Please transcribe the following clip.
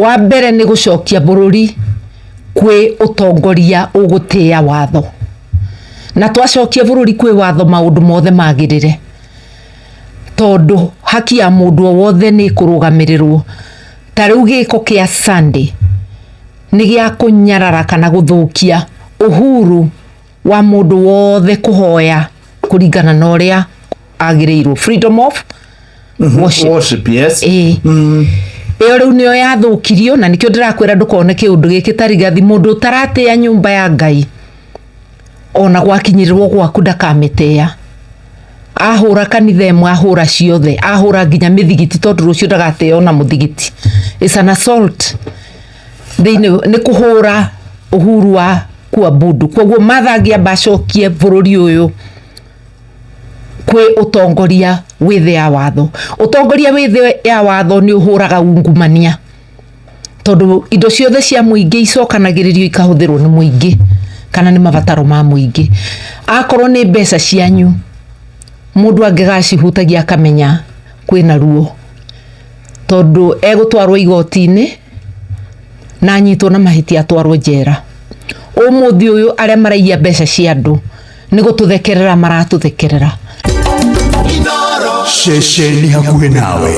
Wa mbere ni gucokia bururi kwi utongoria ugutia watho, na twacokia bururi kwi watho maundu mothe magirire, tondu haki ya mundu wothe ni kurugamirirwo. Tariu giko kia Sunday ni gia kunyarara kana guthukia uhuru wa mundu wothe kuhoya kuringana na uria agirirwo, freedom of worship. Yes. Iyo riu niyo yathukirio, na nikio ndirakwira ndukone kiundu giki tarigathi mundu utaratia nyumba ya Ngai ona gwakinyirirwo gwaku ndakamitea. Ahura kanitha imwe, ahura ciothe, ahura nginya mithigiti, tondu rucio ndagateo na muthigiti. It's an assault. Ni kuhura uhuru wa kuabudu. Koguo mathangia bacokie bururi uyu kwi utongoria withe ya watho. Utongoria withe ya watho ni uhuraga ungumania, tondu indo ciothe cia muingi icokanagiririo ikahuthirwo ni muingi kana ni mabataro ma muingi. Akorwo ni mbeca cianyu mundu angigacihutagia akamenya kwina ruo, tondu egutwarwo igoti-ini na anyitwo na mahitia atwarwo njera. Umuthi uyu aria maraia mbeca cia andu ni gututhekerera maratuthekerera. Sheshe ni hakuhe nawe.